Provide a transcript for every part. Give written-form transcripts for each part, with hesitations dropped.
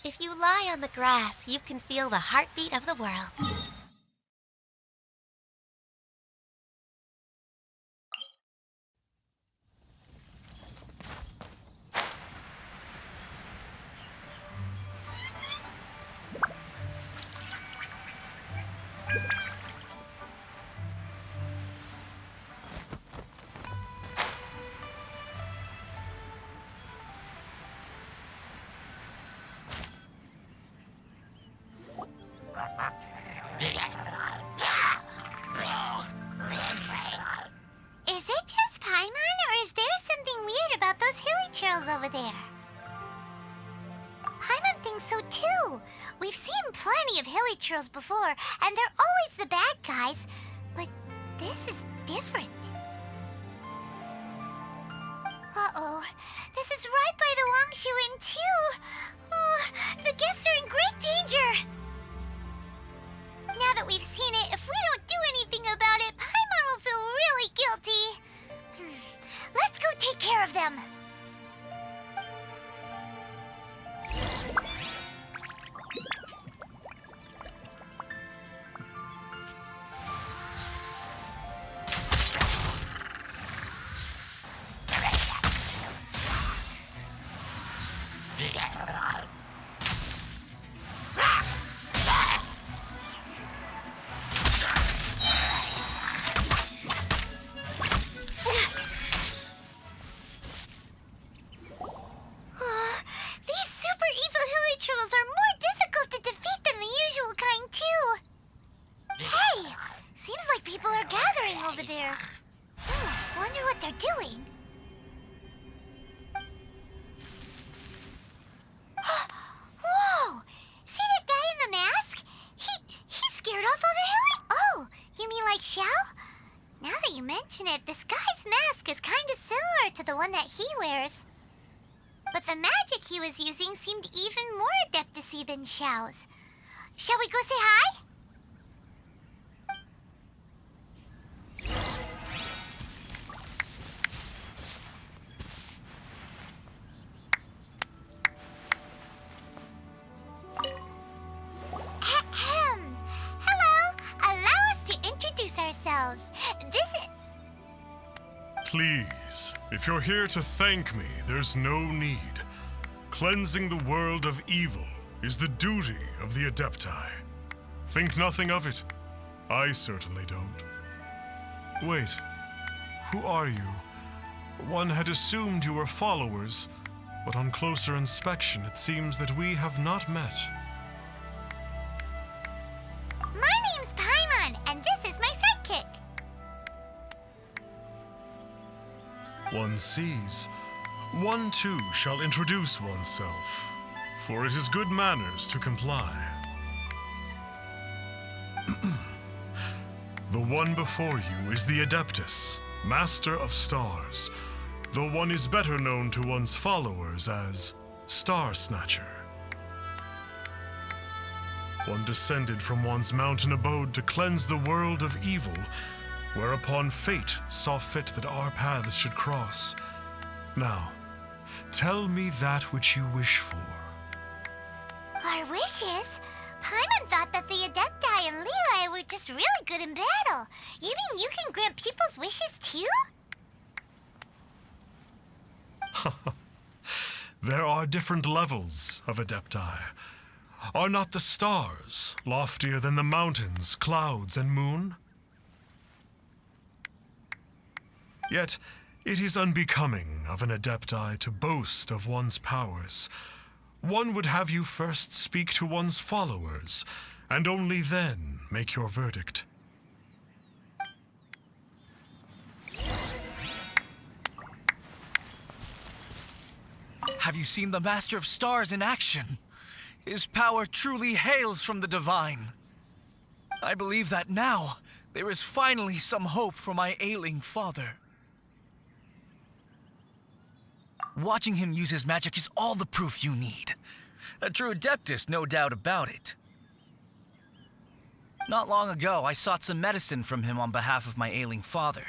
If you lie on the grass, you can feel the heartbeat of the world. Is it just Paimon, or is there something weird about those hilly trails over there? Paimon thinks so too. We've seen plenty of hilly trails before, and they're always the bad guys. But this is different. Uh-oh. This is right by the Wangshu Inn too. Oh, the guests are in great danger. Now that we've seen it, if we don't do anything about it, Paimon will feel really guilty. Let's go take care of them. This guy's mask is kind of similar to the one that he wears. But the magic he was using seemed even more adeptus-y than Xiao's. Shall we go say hi? Hello! Allow us to introduce ourselves. This is... Please, if you're here to thank me, there's no need. Cleansing the world of evil is the duty of the Adepti. Think nothing of it. I certainly don't. Wait, who are you? One had assumed you were followers, but on closer inspection it seems that we have not met. My name's Paimon, and this is my sidekick. One sees. One too shall introduce oneself, for it is good manners to comply. The one before you is the Adeptus, Master of Stars, though one is better known to one's followers as Star Snatcher. One descended from one's mountain abode to cleanse the world of evil, whereupon fate saw fit that our paths should cross. Now, tell me that which you wish for. Our wishes? Paimon thought that the Adepti and Levi were just really good in battle. You mean you can grant people's wishes too? There are different levels of Adepti. Are not the stars loftier than the mountains, clouds, and moon? Yet, it is unbecoming of an Adepti to boast of one's powers. One would have you first speak to one's followers, and only then make your verdict. Have you seen the Master of Stars in action? His power truly hails from the divine. I believe that now there is finally some hope for my ailing father. Watching him use his magic is all the proof you need. A true Adeptus, no doubt about it. Not long ago, I sought some medicine from him on behalf of my ailing father.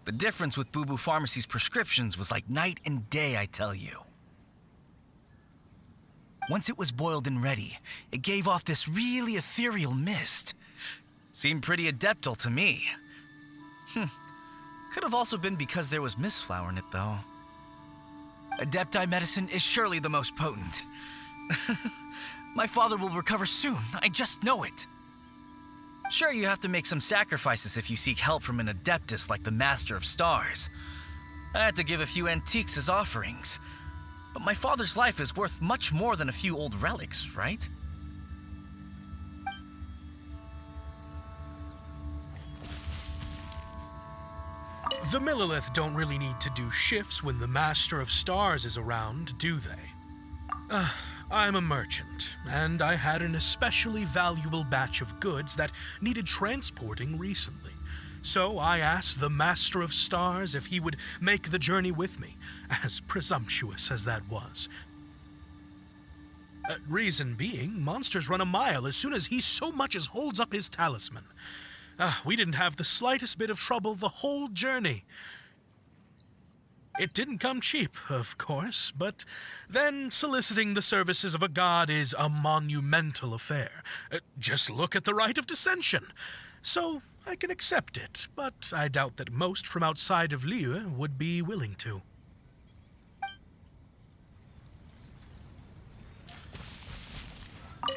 The difference with Boo Boo Pharmacy's prescriptions was like night and day, I tell you. Once it was boiled and ready, it gave off this really ethereal mist. Seemed pretty adeptal to me. Could have also been because there was mist flower in it, though. Adepti medicine is surely the most potent. My father will recover soon, I just know it. Sure, you have to make some sacrifices if you seek help from an adeptus like the Master of Stars. I had to give a few antiques as offerings. But my father's life is worth much more than a few old relics, right? The Millilith don't really need to do shifts when the Master of Stars is around, do they? I'm a merchant, and I had an especially valuable batch of goods that needed transporting recently. So I asked the Master of Stars if he would make the journey with me, as presumptuous as that was. Reason being, monsters run a mile as soon as he so much as holds up his talisman. We didn't have the slightest bit of trouble the whole journey. It didn't come cheap, of course, but then soliciting the services of a god is a monumental affair. Just look at the Rite of Dissension. So I can accept it, but I doubt that most from outside of Liyue would be willing to.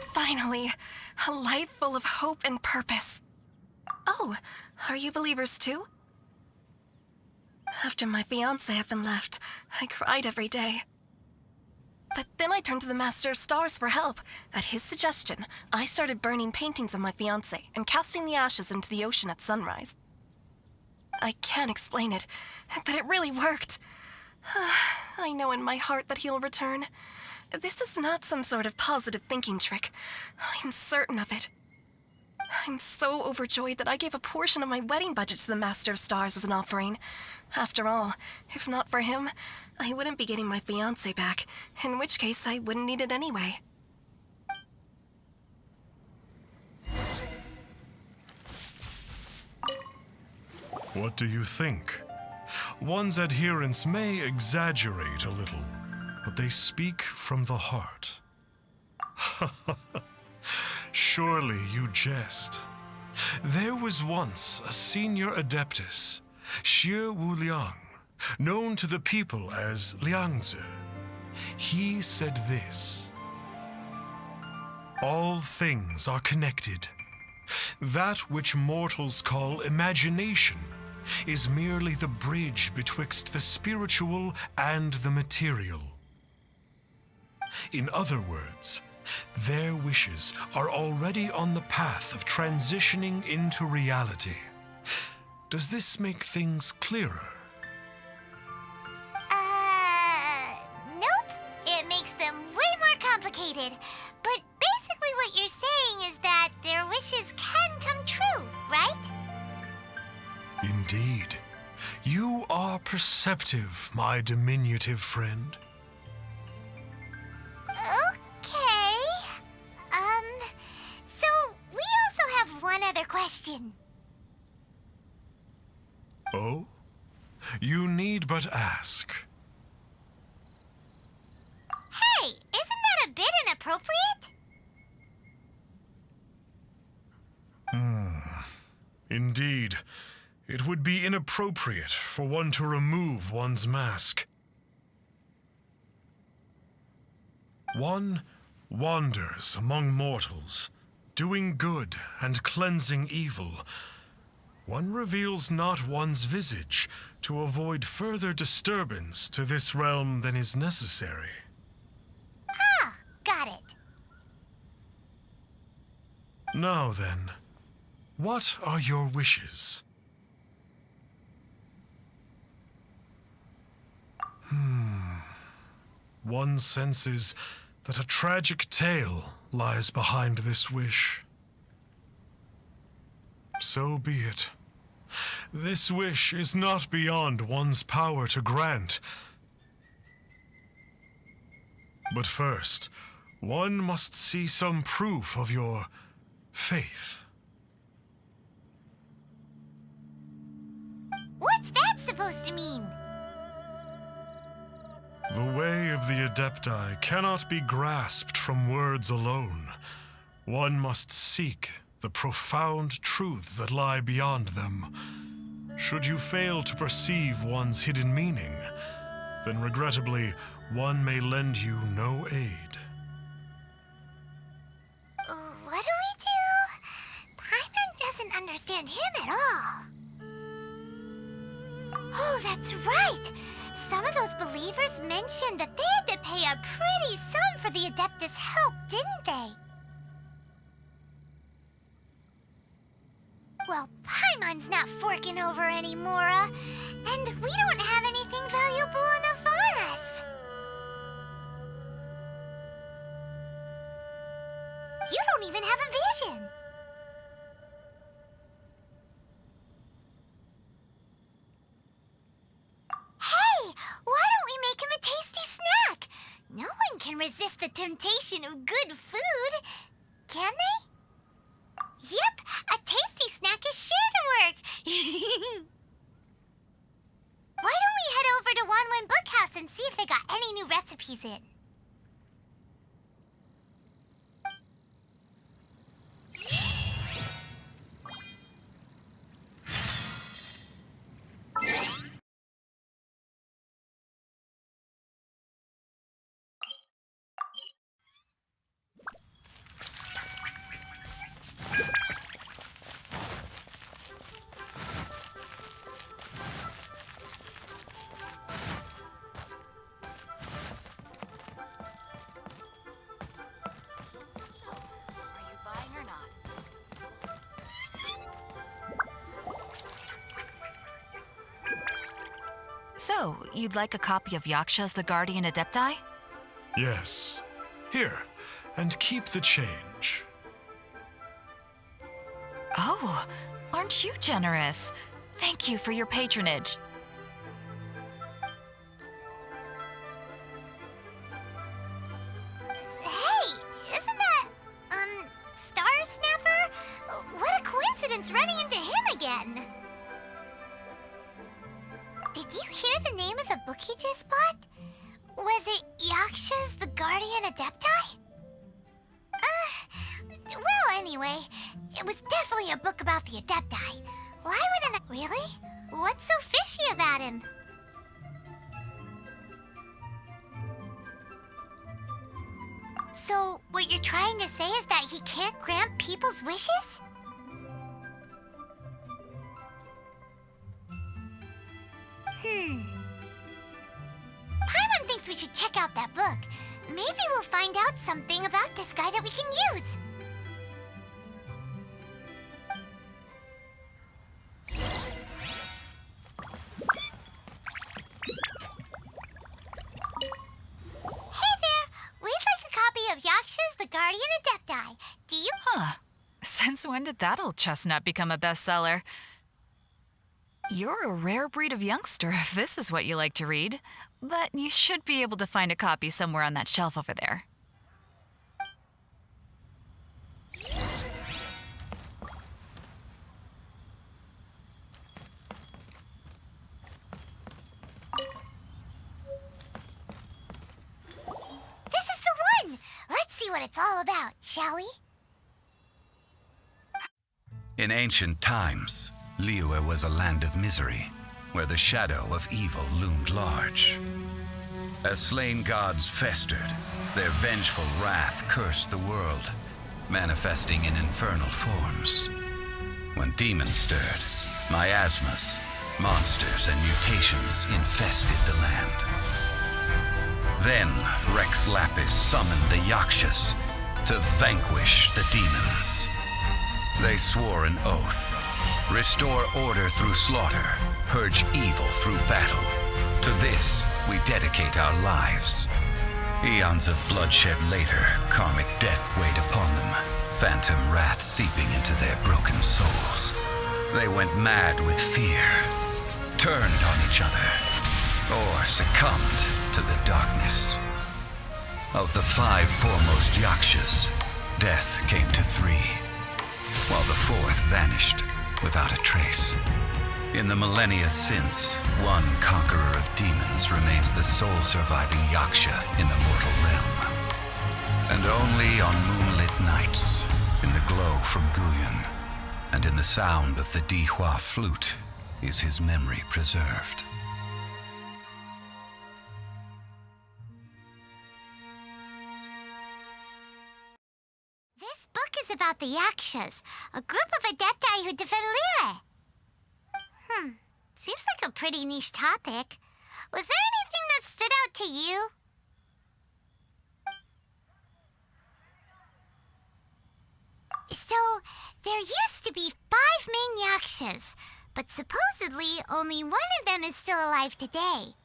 Finally, a life full of hope and purpose. Oh, are you believers too? After my fiancé had been left, I cried every day. But then I turned to the Master of Stars for help. At his suggestion, I started burning paintings of my fiancé and casting the ashes into the ocean at sunrise. I can't explain it, but it really worked. I know in my heart that he'll return. This is not some sort of positive thinking trick. I'm certain of it. I'm so overjoyed that I gave a portion of my wedding budget to the Master of Stars as an offering. After all, if not for him, I wouldn't be getting my fiancé back, in which case I wouldn't need it anyway. What do you think? One's adherents may exaggerate a little, but they speak from the heart. Surely you jest. There was once a senior adeptus, Xie Wuliang, known to the people as Liangzi. He said this: all things are connected. That which mortals call imagination is merely the bridge betwixt the spiritual and the material. In other words, their wishes are already on the path of transitioning into reality. Does this make things clearer? Nope. It makes them way more complicated. But basically what you're saying is that their wishes can come true, right? Indeed. You are perceptive, my diminutive friend. Okay. So we also have one other question. Oh? You need but ask. Hey, isn't that a bit inappropriate? Indeed. It would be inappropriate for one to remove one's mask. One wanders among mortals, doing good and cleansing evil. One reveals not one's visage to avoid further disturbance to this realm than is necessary. Ah, got it. Now then, what are your wishes? One senses that a tragic tale lies behind this wish. So be it. This wish is not beyond one's power to grant. But first, one must see some proof of your faith. What's that supposed to mean? The way of the Adepti cannot be grasped from words alone. One must seek the profound truths that lie beyond them. Should you fail to perceive one's hidden meaning, then regrettably, one may lend you no aid. What do we do? Paimon doesn't understand him at all. Oh, that's right! Some of those believers mentioned that they had to pay a pretty sum for the Adeptus' help, didn't they? Well, Paimon's not forking over anymore, and we don't have anything valuable enough on us. You don't even have a vision. Hey, why don't we make him a tasty snack? No one can resist the temptation of good food, can they? Yep, a tasty snack is sure to work. Why don't we head over to Wanwen Bookhouse and see if they got any new recipes in? So, you'd like a copy of Yaksha's The Guardian Adepti? Yes. Here, and keep the change. Oh, aren't you generous? Thank you for your patronage. Hey, isn't that, Star Snapper? What a coincidence running into him again. Did you hear the name of the book he just bought? Was it Yaksha's The Guardian Adepti? Well, anyway, it was definitely a book about the Adepti. Why would an... Really? What's so fishy about him? So, what you're trying to say is that he can't grant people's wishes? Paimon thinks we should check out that book. Maybe we'll find out something about this guy that we can use. Hey there! We'd like a copy of Yaksha's The Guardian Adepti. Do you... Huh. Since when did that old chestnut become a bestseller? You're a rare breed of youngster if this is what you like to read. But you should be able to find a copy somewhere on that shelf over there. This is the one! Let's see what it's all about, shall we? In ancient times, Liyue was a land of misery, where the shadow of evil loomed large. As slain gods festered, their vengeful wrath cursed the world, manifesting in infernal forms. When demons stirred, miasmas, monsters, and mutations infested the land. Then Rex Lapis summoned the Yakshas to vanquish the demons. They swore an oath: restore order through slaughter, purge evil through battle. To this, we dedicate our lives. Eons of bloodshed later, karmic debt weighed upon them, phantom wrath seeping into their broken souls. They went mad with fear, turned on each other, or succumbed to the darkness. Of the 5 foremost Yakshas, death came to 3, while the 4th vanished without a trace. In the millennia since, one conqueror of of demons remains the sole surviving Yaksha in the mortal realm. And only on moonlit nights, in the glow from Guyon, and in the sound of the Dihua flute, is his memory preserved. This book is about the Yakshas, a group of adepti who defend Liyue. Seems like a pretty niche topic. Was there anything that stood out to you? So, there used to be 5 main Yakshas, but supposedly only one of them is still alive today.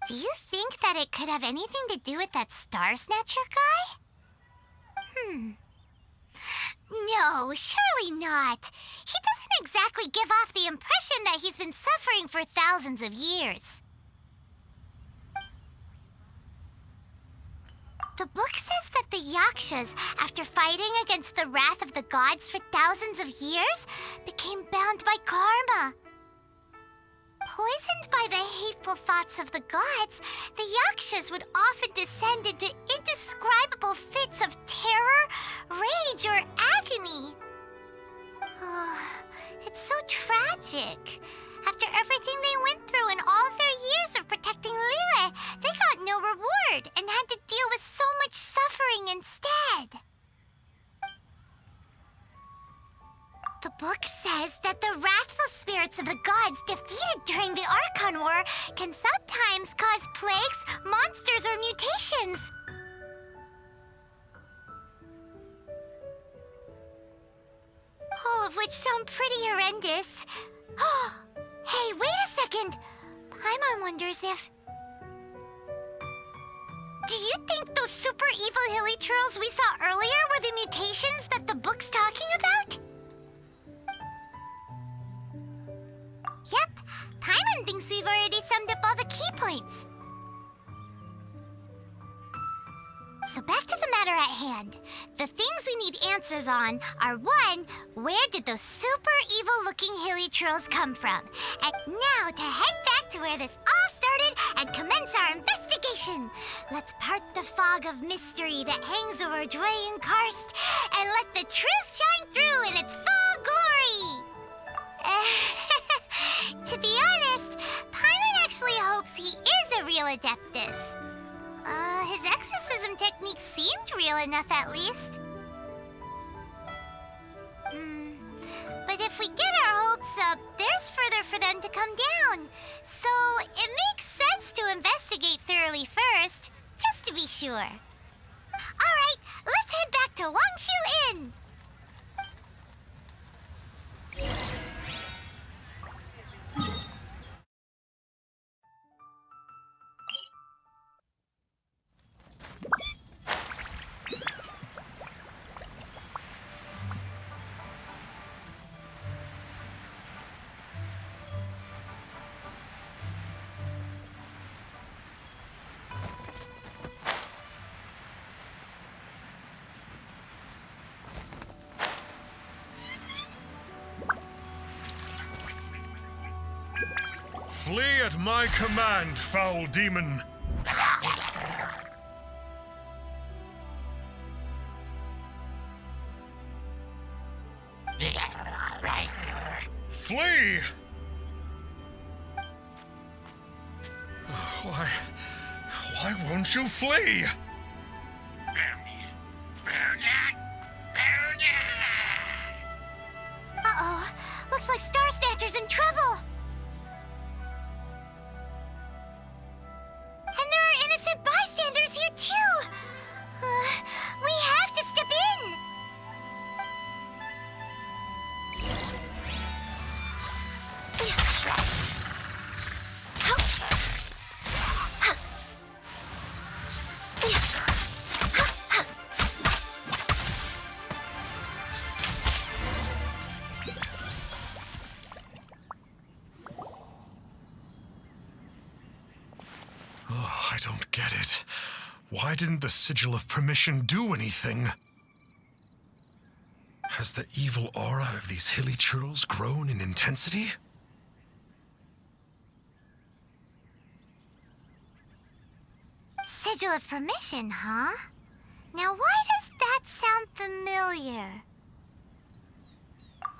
Do you think that it could have anything to do with that Star Snatcher guy? No, surely not. He doesn't exactly give off the impression that he's been suffering for thousands of years. The book says that the Yakshas, after fighting against the wrath of the gods for thousands of years, became bound by karma. Poisoned by the hateful thoughts of the gods, the Yakshas would often descend into indescribable fits of terror, rage, or agony. It's so tragic. After everything they went through and all of their years of protecting Liyue, they got no reward and had to deal with so much suffering instead. The book says that the wrathful spirits of the gods defeated during the Archon War can sometimes cause plagues, monsters, or mutations. All of which sound pretty horrendous. Hey, wait a second! Paimon wonders if... Do you think those super evil hilly churls we saw earlier were the mutations that the book's talking about? Yep, Paimon thinks we've already summed up all the key points. So back to the matter at hand. The things we need answers on are 1, where did those super evil-looking hilly churls come from? And now to head back to where this all started and commence our investigation. Let's part the fog of mystery that hangs over Dwayne Karst and let the truth shine through in its full glory. To be honest, Paimon actually hopes he is a real Adeptus. His exorcism technique seemed real enough, at least. But if we get our hopes up, there's further for them to come down. So it makes sense to investigate thoroughly first, just to be sure. Alright, let's head back to Wangshu Inn! Flee at my command, foul demon! Flee! Why won't you flee? Uh-oh, looks like Star Snatcher's in trouble. And there are innocent bystanders here, too! We have to step in! I don't get it. Why didn't the Sigil of Permission do anything? Has the evil aura of these hilly churls grown in intensity? Sigil of Permission, huh? Now why does that sound familiar?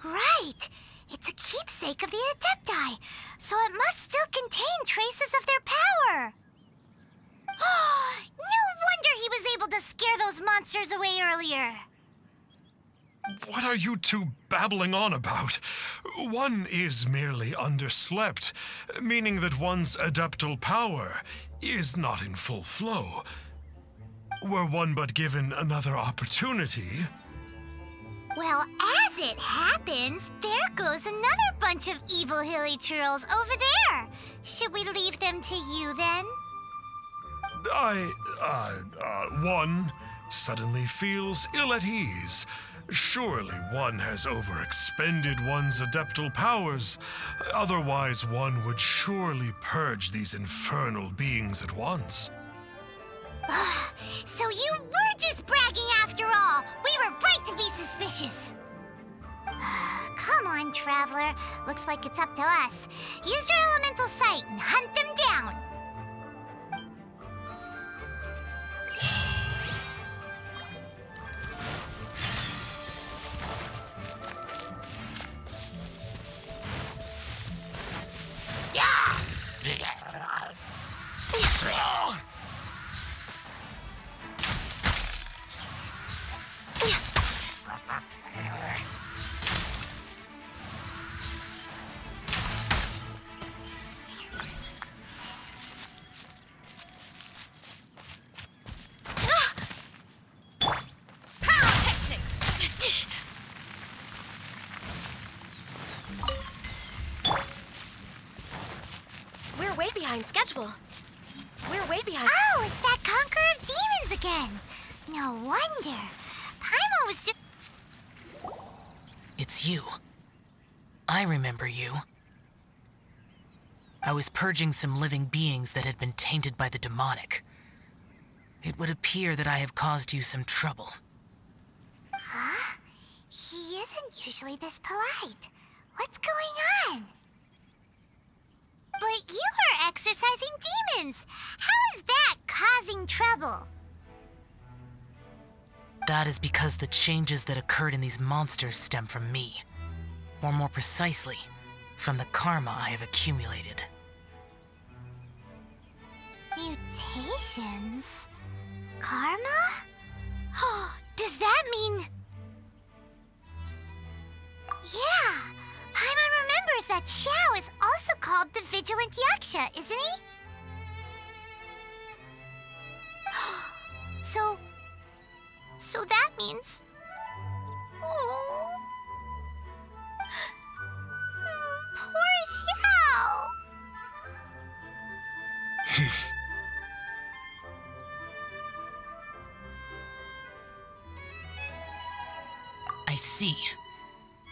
Right! It's a keepsake of the Adepti, so it must still contain traces of their power. No wonder he was able to scare those monsters away earlier. What are you two babbling on about? One is merely underslept, meaning that one's adeptal power is not in full flow. Were one but given another opportunity... Well, as it happens, there goes another bunch of evil hilly churls over there. Should we leave them to you then? One suddenly feels ill at ease. Surely one has overexpended one's adeptal powers. Otherwise, one would surely purge these infernal beings at once. So you were just bragging after all. We were right to be suspicious. Come on, Traveler. Looks like it's up to us. Use your elemental sight and hunt them down. We're way behind schedule. We're way behind. Oh, it's that Conqueror of Demons again. No wonder. Paimon was just... It's you. I remember you. I was purging some living beings that had been tainted by the demonic. It would appear that I have caused you some trouble. Huh? He isn't usually this polite. What's going on? But you are exorcising demons. How is that causing trouble? That is because the changes that occurred in these monsters stem from me. Or more precisely, from the karma I have accumulated. Mutations? Karma? Does that mean... Yeah! Paimon remembers that Xiao is also called the Vigilant Yaksha, isn't he? So that means... Oh... Poor Xiao! I see.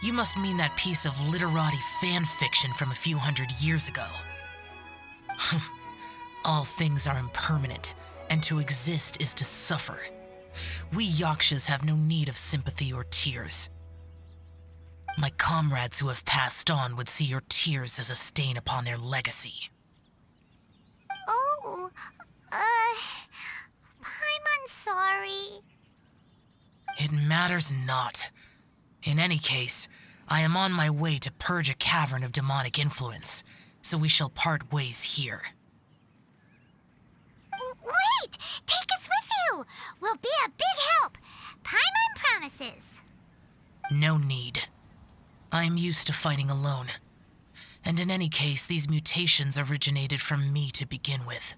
You must mean that piece of literati fan fiction from a few hundred years ago. All things are impermanent, and to exist is to suffer. We Yakshas have no need of sympathy or tears. My comrades who have passed on would see your tears as a stain upon their legacy. Oh, Paimon's sorry. It matters not. In any case, I am on my way to purge a cavern of demonic influence, so we shall part ways here. Wait! Take us with you! We'll be a big help! Paimon promises! No need. I am used to fighting alone. And in any case, these mutations originated from me to begin with.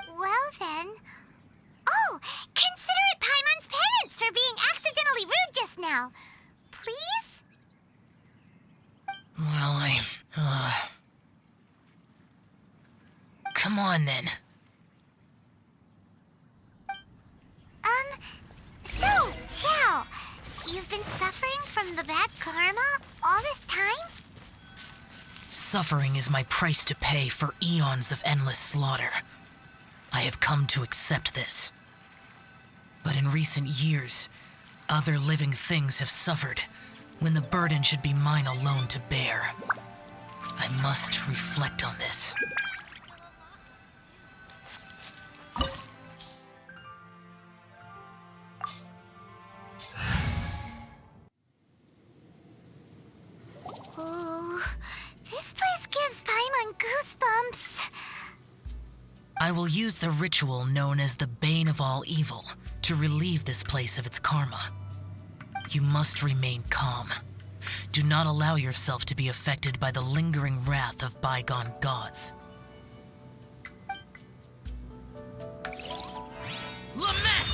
Well then... Oh! Consider it Paimon's penance for being accidentally rude just now. Please? Well, Come on, then. So, Xiao, you've been suffering from the bad karma all this time? Suffering is my price to pay for eons of endless slaughter. I have come to accept this. But in recent years, other living things have suffered when the burden should be mine alone to bear. I must reflect on this. getting goosebumps. I will use the ritual known as the Bane of All Evil to relieve this place of its karma. You must remain calm. Do not allow yourself to be affected by the lingering wrath of bygone gods. Lament!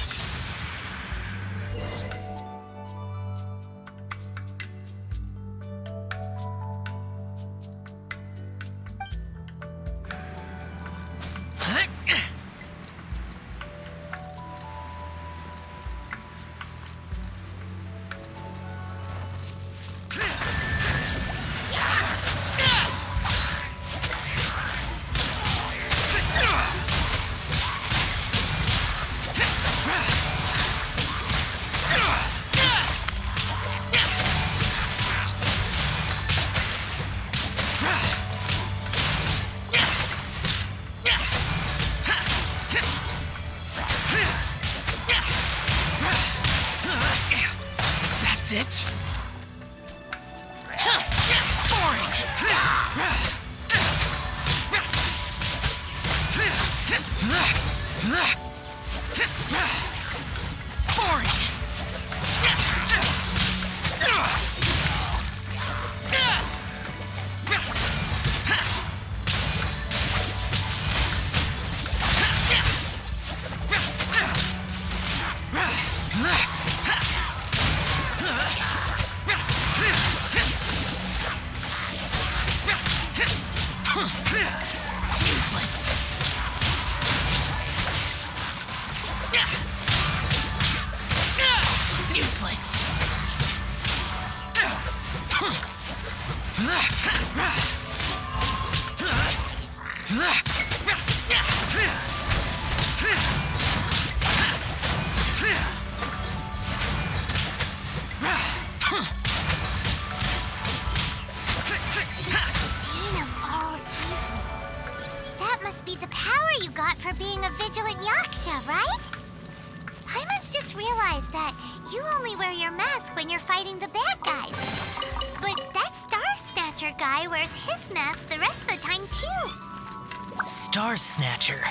That's it? Boring! Boring! Useless. Useless. Bane of all evil. That must be the power you got for being a vigilant yaksha, right? Paimon just realized that you only wear your mask when you're fighting the bad guys. But that Star Snatcher guy wears his mask the rest of the time, too. Star Snatcher.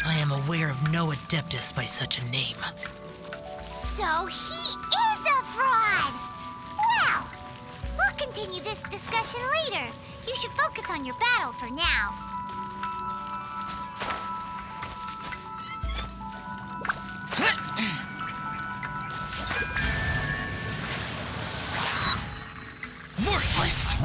I am aware of no Adeptus by such a name. So he is a fraud! Well, we'll continue this discussion later. You should focus on your battle for now. Worthless!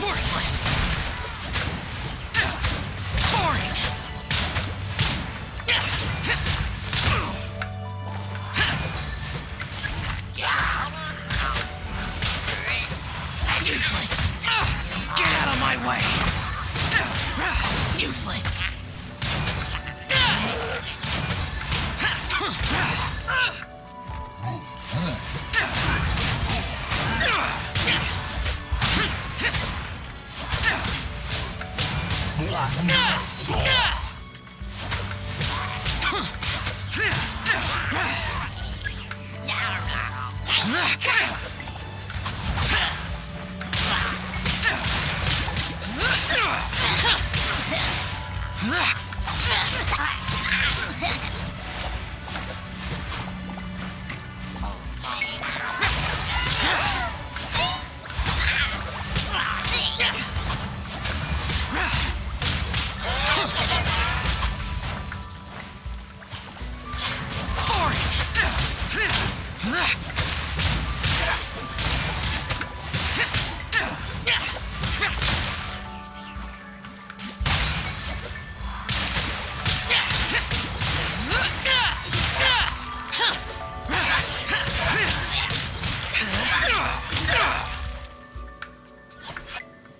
Worthless! Boring! Useless! Get out of my way! Useless!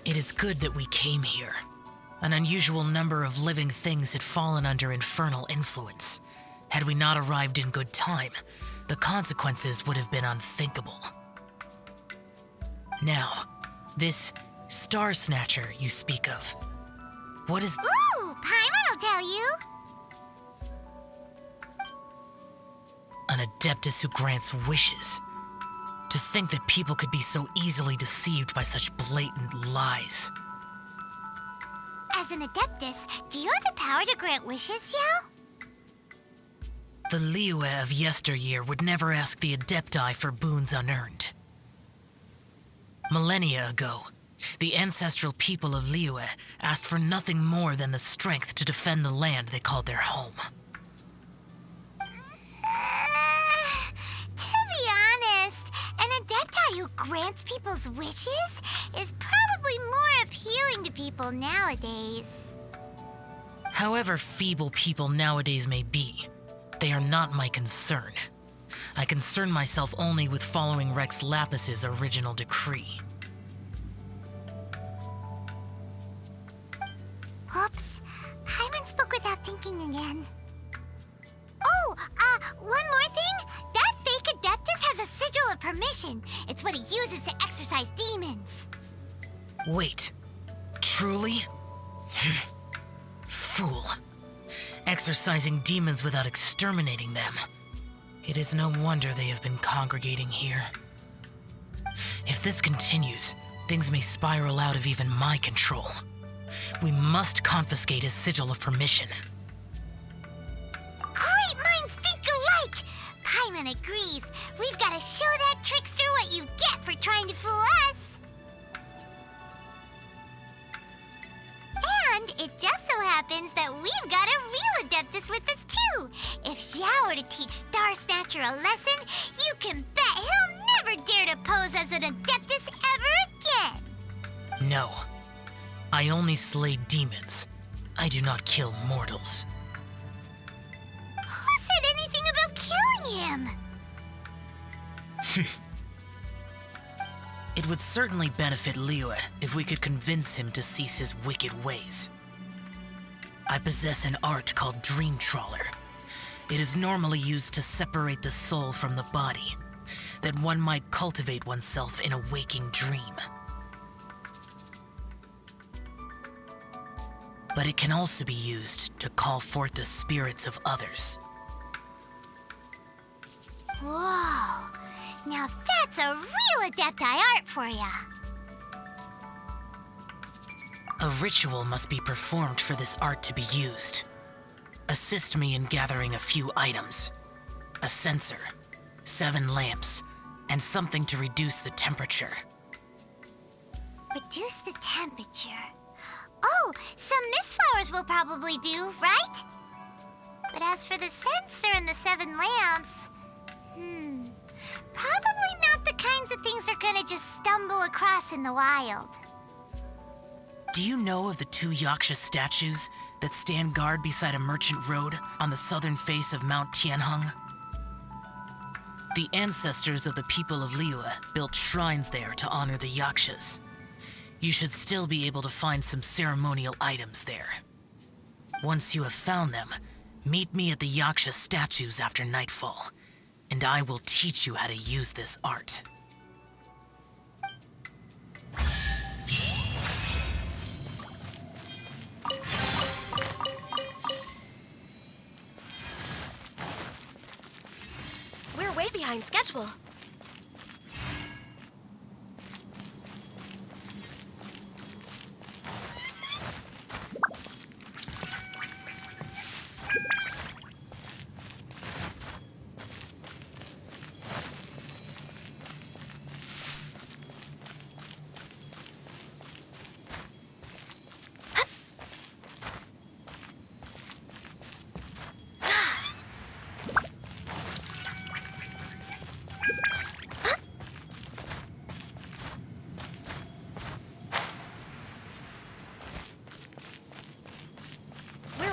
It is good that we came here. An unusual number of living things had fallen under infernal influence. Had we not arrived in good time, the consequences would have been unthinkable. Now, this Star Snatcher you speak of, what is... Ooh, Paimon will tell you. An Adeptus who grants wishes. To think that people could be so easily deceived by such blatant lies. As an Adeptus, do you have the power to grant wishes, Xiao? The Liyue of yesteryear would never ask the Adepti for boons unearned. Millennia ago, the ancestral people of Liyue asked for nothing more than the strength to defend the land they called their home. To be honest, an Adepti who grants people's wishes is probably more appealing to people nowadays. However feeble people nowadays may be, they are not my concern. I concern myself only with following Rex Lapis's original decree. Oops, Paimon spoke without thinking again. Oh, one more thing. That fake Adeptus has a sigil of permission. It's what he uses to exorcise demons. Wait, truly? Fool. Exorcising demons without exterminating them. It is no wonder they have been congregating here. If this continues, things may spiral out of even my control. We must confiscate his sigil of permission. Great minds think alike! Paimon agrees. We've got to show that trickster what you get for trying to fool us. And it just so happens that we've got a real Adeptus with us too. If Xiao were to teach Star Snatcher a lesson, you can bet he'll never dare to pose as an Adeptus ever again. No. I only slay demons. I do not kill mortals. Who said anything about killing him? It would certainly benefit Liyue if we could convince him to cease his wicked ways. I possess an art called Dream Trawler. It is normally used to separate the soul from the body, that one might cultivate oneself in a waking dream. But it can also be used to call forth the spirits of others. Whoa, now that's a real Adepti art for ya. A ritual must be performed for this art to be used. Assist me in gathering a few items. A censer, 7 lamps, and something to reduce the temperature. Reduce the temperature. Oh, some mist flowers will probably do, right? But as for the censer and the 7 lamps, probably not the kinds of things they're gonna just stumble across in the wild. Do you know of the 2 Yaksha statues that stand guard beside a merchant road on the southern face of Mount Tianheng? The ancestors of the people of Liyue built shrines there to honor the Yakshas. You should still be able to find some ceremonial items there. Once you have found them, meet me at the Yaksha statues after nightfall, and I will teach you how to use this art. We're way behind schedule.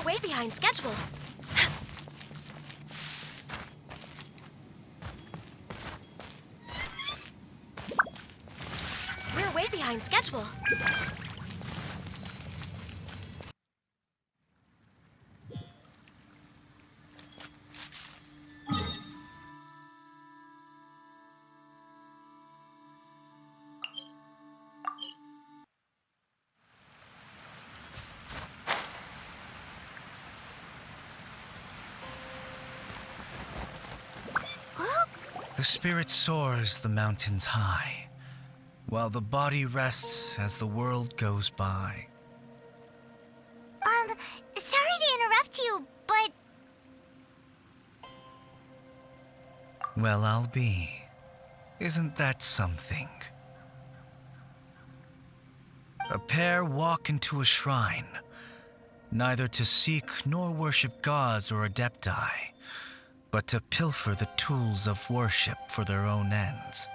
Way behind schedule. We're way behind time schedule. The spirit soars the mountains high, while the body rests as the world goes by. Sorry to interrupt you, but Well, I'll be. Isn't that something? A pair walk into a shrine, neither to seek nor worship gods or adepti, but to pilfer the tools of worship for their own ends.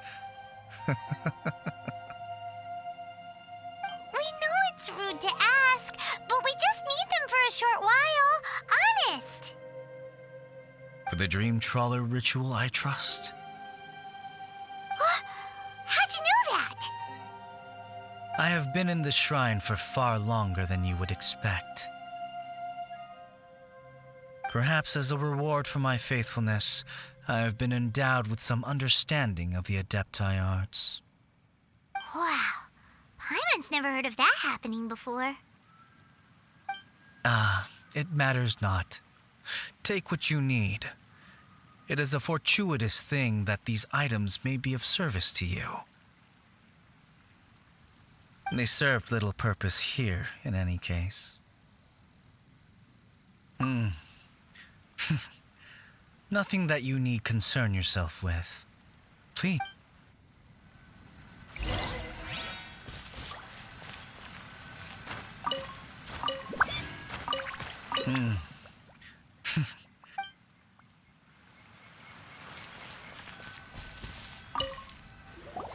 we know it's rude to ask, but we just need them for a short while. Honest. For the dream trawler ritual, I trust. How'd you know that? I have been in the shrine for far longer than you would expect. Perhaps as a reward for my faithfulness, I have been endowed with some understanding of the adepti arts. Wow. Paimon's never heard of that happening before. It matters not. Take what you need. It is a fortuitous thing that these items may be of service to you. They serve little purpose here, in any case. Nothing that you need concern yourself with. Please.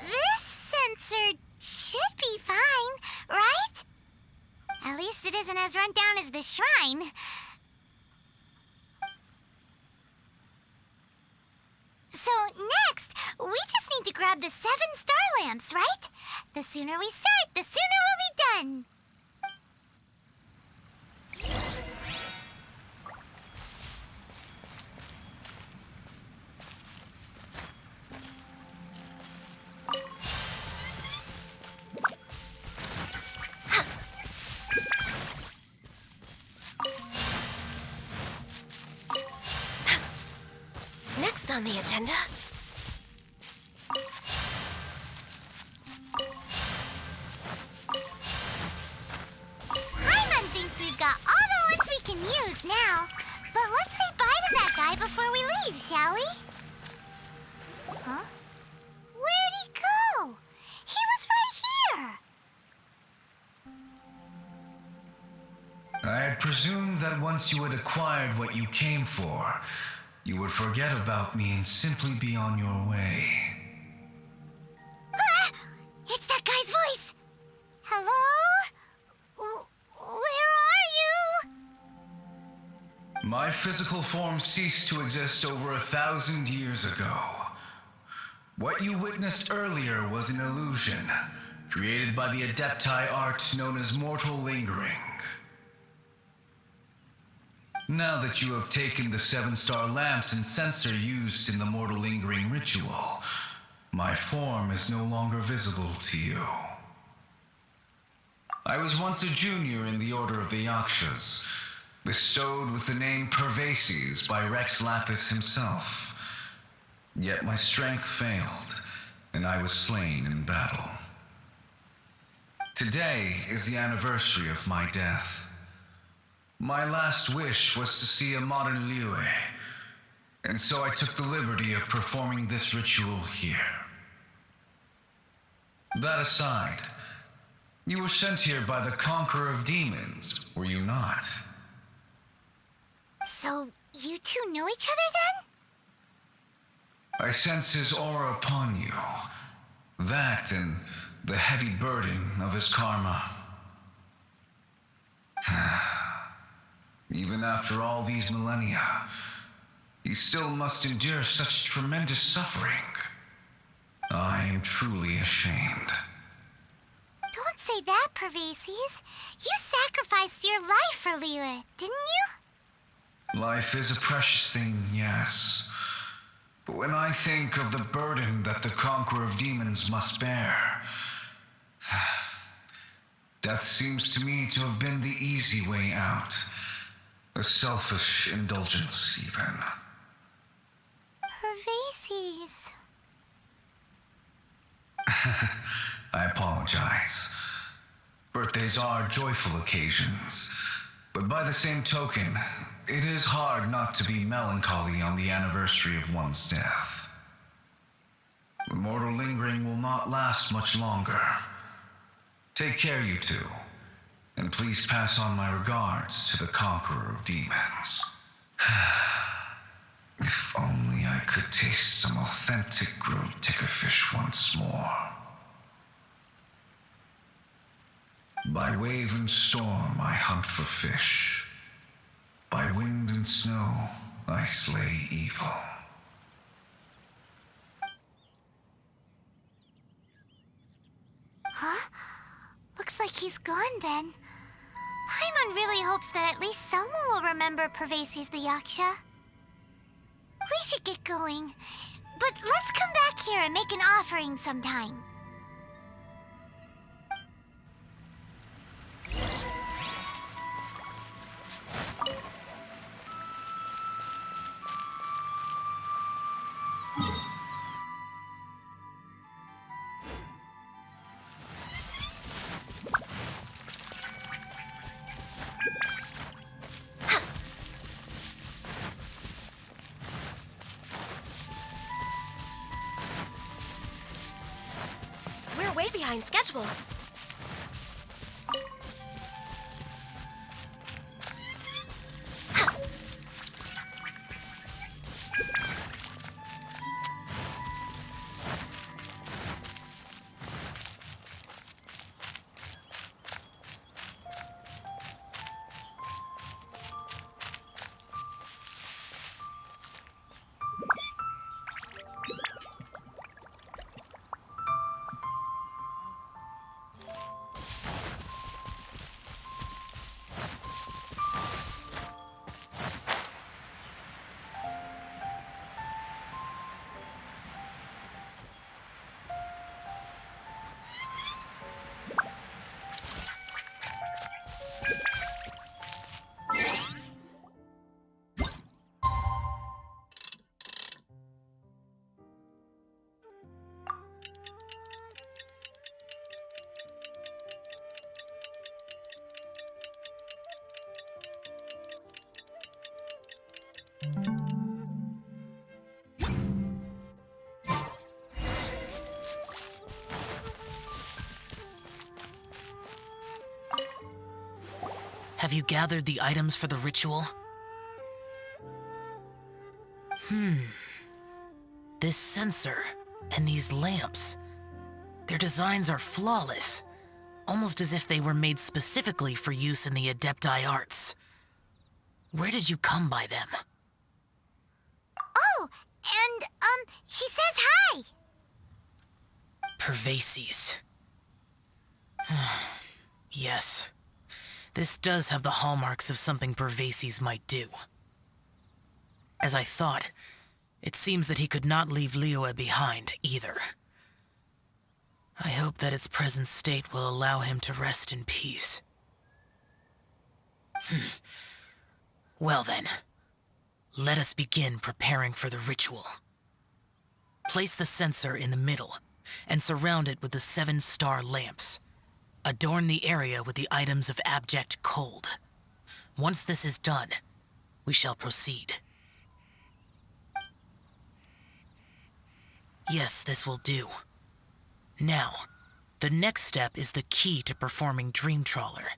This sensor should be fine, right? At least it isn't as run down as the shrine. So next, we just need to grab the 7 star lamps, right? The sooner we start, the sooner we'll be done. Next on the agenda. Paimon thinks we've got all the ones we can use now. But let's say bye to that guy before we leave, shall we? Huh? Where'd he go? He was right here. I had presumed that once you had acquired what you came for, you would forget about me and simply be on your way. Ah! It's that guy's voice. Hello? Where are you? My physical form ceased to exist over 1,000 years ago. What you witnessed earlier was an illusion, created by the adepti art known as mortal lingering. Now that you have taken the 7 star lamps and sensor used in the mortal lingering ritual, my form is no longer visible to you. I was once a junior in the Order of the Yakshas, bestowed with the name Pervases by Rex Lapis himself. Yet my strength failed, and I was slain in battle. Today is the anniversary of my death. My last wish was to see a modern Liyue, and so I took the liberty of performing this ritual here. That aside, you were sent here by the Conqueror of Demons, were you not? So, you two know each other then? I sense his aura upon you. That and the heavy burden of his karma. Even after all these millennia, he still must endure such tremendous suffering. I am truly ashamed. say that, Pervases. You sacrificed your life for Liyue, didn't you? Life is a precious thing, yes. But when I think of the burden that the Conqueror of Demons must bear, death seems to me to have been the easy way out. A selfish indulgence, even. Pervases. I apologize. Birthdays are joyful occasions, but by the same token, it is hard not to be melancholy on the anniversary of one's death. The mortal lingering will not last much longer. Take care, you two, and please pass on my regards to the Conqueror of Demons. If only I could taste some authentic grilled tickerfish once more. By wave and storm I hunt for fish. By wind and snow I slay evil. Huh? Looks like he's gone then. Paimon really hopes that at least someone will remember Pervases the Yaksha. We should get going. But let's come back here and make an offering sometime. We're way behind schedule. Have you gathered the items for the ritual? This sensor and these lamps. Their designs are flawless, almost as if they were made specifically for use in the Adepti arts. Where did you come by them? Oh, and, he says hi! Pervases. Yes. This does have the hallmarks of something Pervases might do. As I thought, it seems that he could not leave Liyue behind, either. I hope that its present state will allow him to rest in peace. Well then, let us begin preparing for the ritual. Place the censer in the middle, and surround it with the 7-star lamps. Adorn the area with the items of abject cold. Once this is done, we shall proceed. Yes, this will do. Now, the next step is the key to performing Dream Trawler.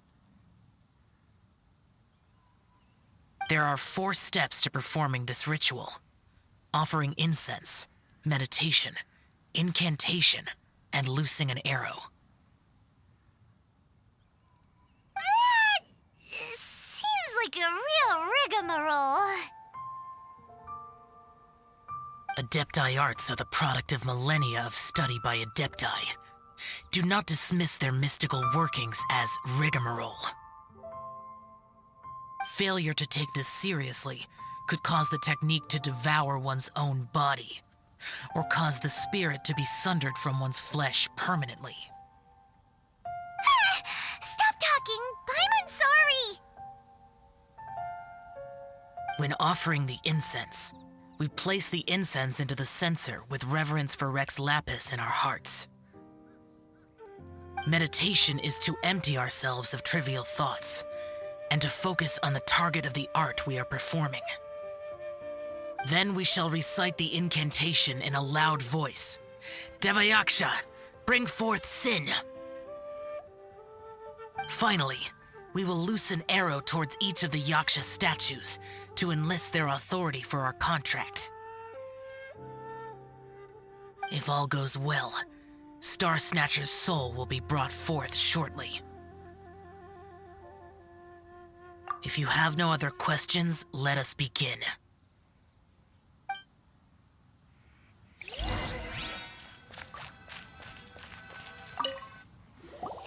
There are 4 steps to performing this ritual: offering incense, meditation, incantation, and loosing an arrow. That seems like a real rigmarole. Adepti arts are the product of millennia of study by Adepti. Do not dismiss their mystical workings as rigmarole. Failure to take this seriously could cause the technique to devour one's own body, or cause the spirit to be sundered from one's flesh permanently. Stop talking! I'm sorry! When offering the incense, we place the incense into the censer with reverence for Rex Lapis in our hearts. Meditation is to empty ourselves of trivial thoughts and to focus on the target of the art we are performing. Then we shall recite the incantation in a loud voice. Devayaksha, bring forth sin. Finally, we will loose an arrow towards each of the Yaksha statues to enlist their authority for our contract. If all goes well, Star Snatcher's soul will be brought forth shortly. If you have no other questions, let us begin.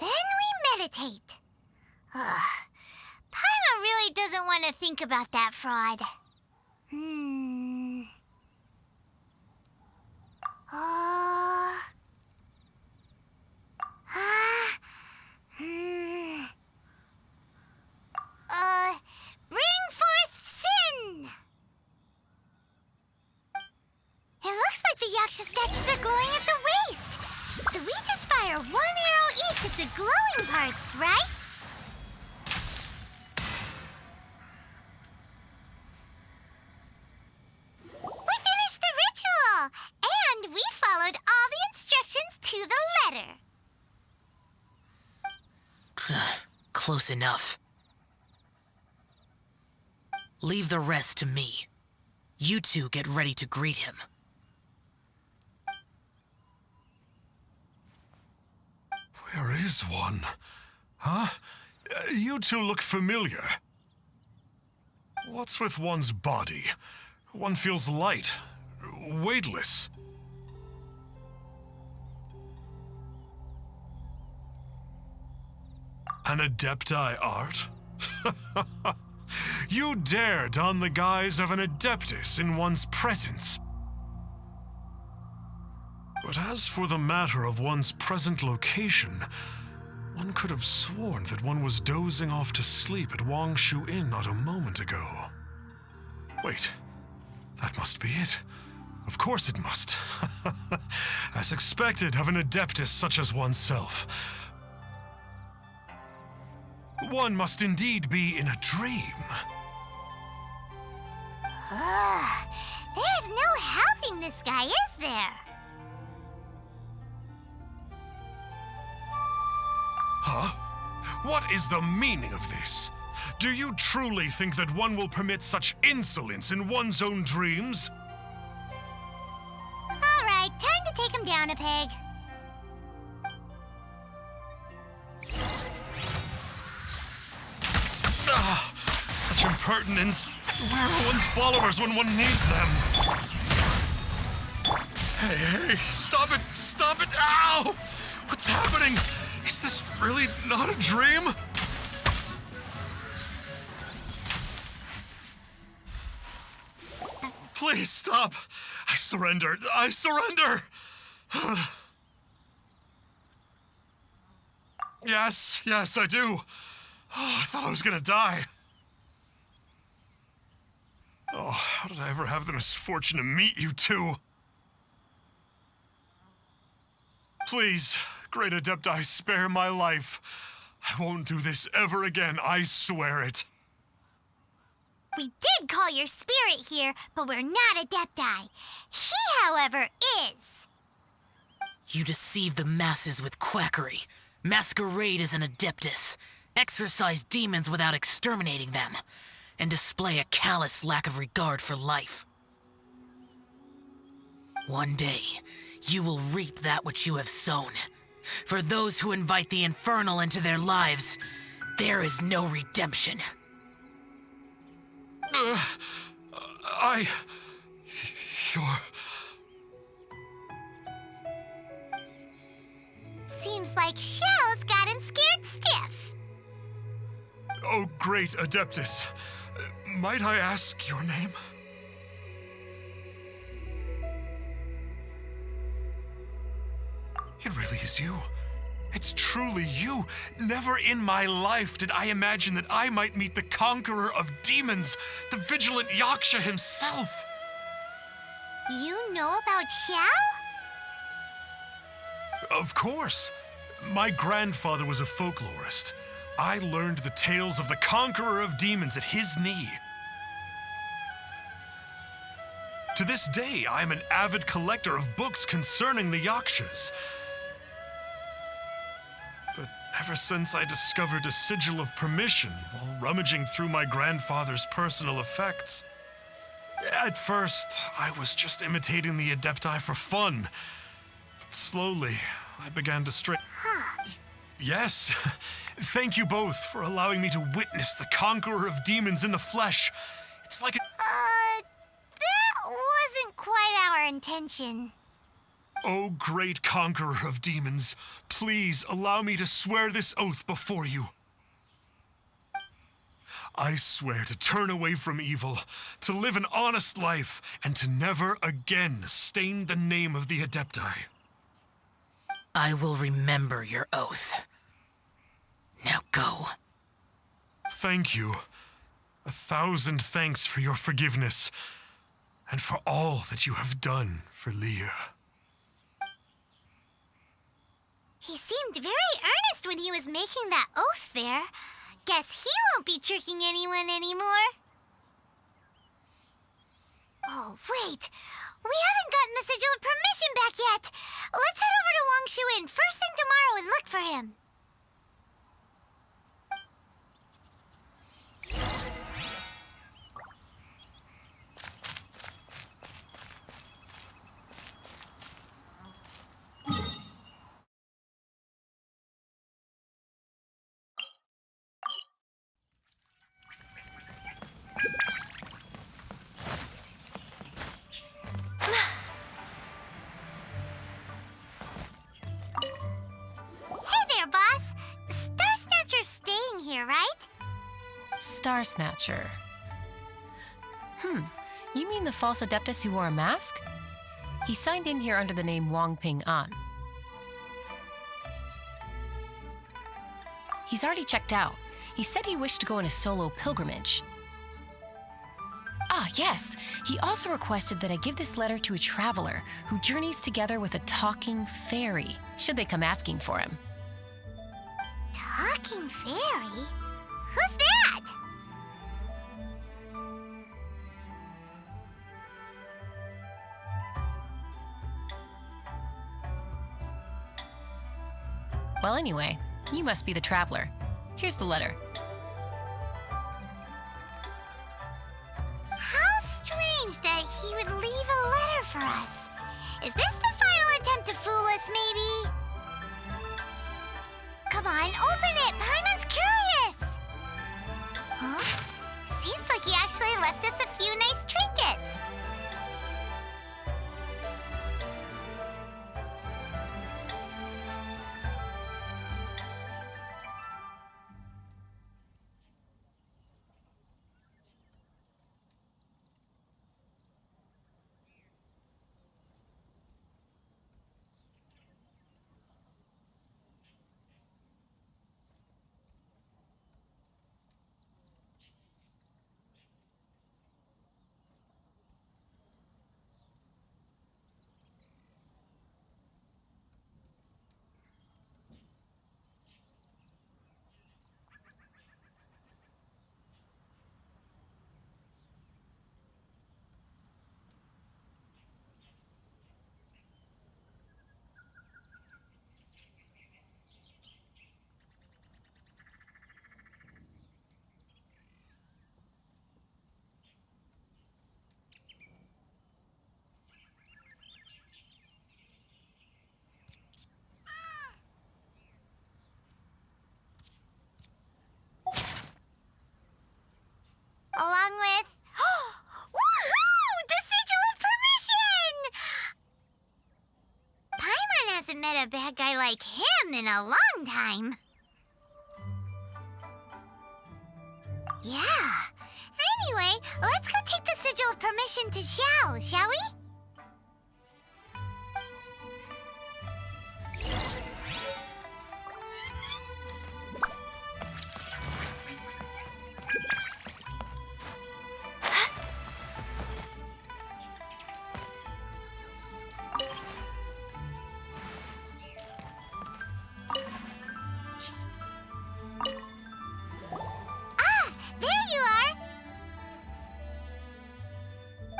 Then we meditate. Paimon really doesn't want to think about that fraud. Bring forth sin! It looks like the Yaksha statues are glowing at the waist. So we just fire one arrow each at the glowing parts, right? We finished the ritual! And we followed all the instructions to the letter. Close enough. Leave the rest to me. You two get ready to greet him. Where is one? Huh? You two look familiar. What's with one's body? One feels light, weightless. An Adepti art? You dare don the guise of an Adeptus in one's presence. But as for the matter of one's present location, one could have sworn that one was dozing off to sleep at Wangshu Inn not a moment ago. Wait, that must be it. Of course it must. As expected of an Adeptus such as oneself. One must indeed be in a dream. There's no helping this guy, is there? Huh? What is the meaning of this? Do you truly think that one will permit such insolence in one's own dreams? All right, time to take him down a peg. Such impertinence. Where are one's followers when one needs them? Hey, stop it! Stop it! Ow! What's happening? Is this really not a dream? Please stop! I surrender! I surrender! Yes, I do. Oh, I thought I was gonna die. Oh, how did I ever have the misfortune to meet you two? Please, Great Adepti, spare my life. I won't do this ever again, I swear it. We did call your spirit here, but we're not Adepti. He, however, is. You deceive the masses with quackery, masquerade as an Adeptus, exorcise demons without exterminating them, and display a callous lack of regard for life. One day, you will reap that which you have sown. For those who invite the infernal into their lives, there is no redemption. So Seems like Shell's got him scared stiff. Oh, great Adeptus. Might I ask your name? It really is you. It's truly you. Never in my life did I imagine that I might meet the conqueror of demons, the vigilant Yaksha himself. You know about Shell? Of course. My grandfather was a folklorist. I learned the tales of the conqueror of demons at his knee. To this day, I am an avid collector of books concerning the Yakshas. But ever since I discovered a sigil of permission while rummaging through my grandfather's personal effects, at first, I was just imitating the Adepti for fun. But slowly, I began to stray. Yes. Thank you both for allowing me to witness the conqueror of demons in the flesh. It's like a... That wasn't quite our intention. Oh, great conqueror of demons, please allow me to swear this oath before you. I swear to turn away from evil, to live an honest life, and to never again stain the name of the Adepti. I will remember your oath. Now go. Thank you. 1,000 thanks for your forgiveness, and for all that you have done for Leah. He seemed very earnest when he was making that oath there. Guess he won't be tricking anyone anymore. Oh, wait. We haven't gotten the sigil of permission back yet. Let's head over to Wangshu Inn first thing tomorrow and look for him. Star Snatcher. You mean the false Adeptus who wore a mask? He signed in here under the name Wang Ping An. He's already checked out. He said he wished to go on a solo pilgrimage. Ah, yes. He also requested that I give this letter to a traveler who journeys together with a talking fairy, should they come asking for him. Talking fairy? Who's that? Well, anyway, you must be the traveler. Here's the letter. How strange that he would leave a letter for us. Is this the final attempt to fool us, maybe? Come on, open it! Paimon's curious! Huh? Seems like he actually left us a few nice trinkets. Along with... Woohoo! The sigil of permission! Paimon hasn't met a bad guy like like him in a long time. Yeah. Anyway, let's go take the Sigil of Permission to Xiao, shall we?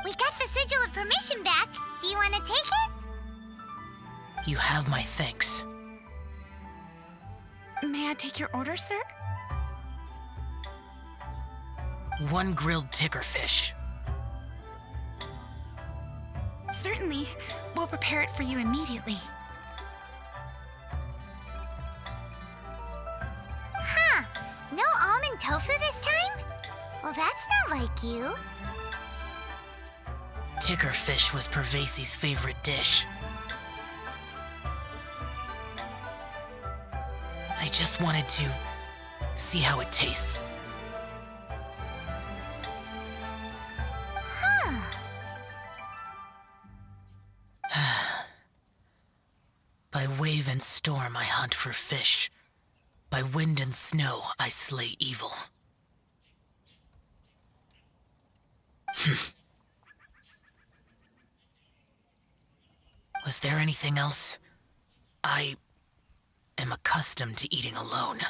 We got the Sigil of Permission back. Do you want to take it? You have my thanks. May I take your order, sir? 1 grilled tickerfish. Certainly. We'll prepare it for you immediately. Huh. No almond tofu this time? Well, that's not like you. Tickerfish was Pervasi's favorite dish. I just wanted to see how it tastes. Huh. By wave and storm I hunt for fish. By wind and snow I slay evil. Was there anything else? I am accustomed to eating alone.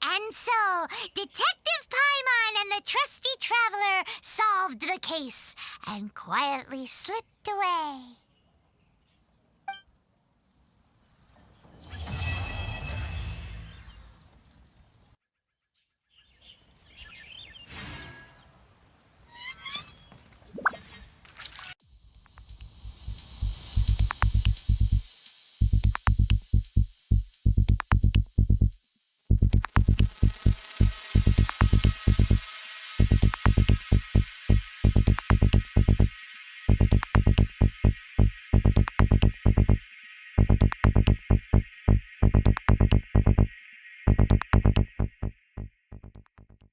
And so, Detective Paimon and the trusty traveler solved the case and quietly slipped away.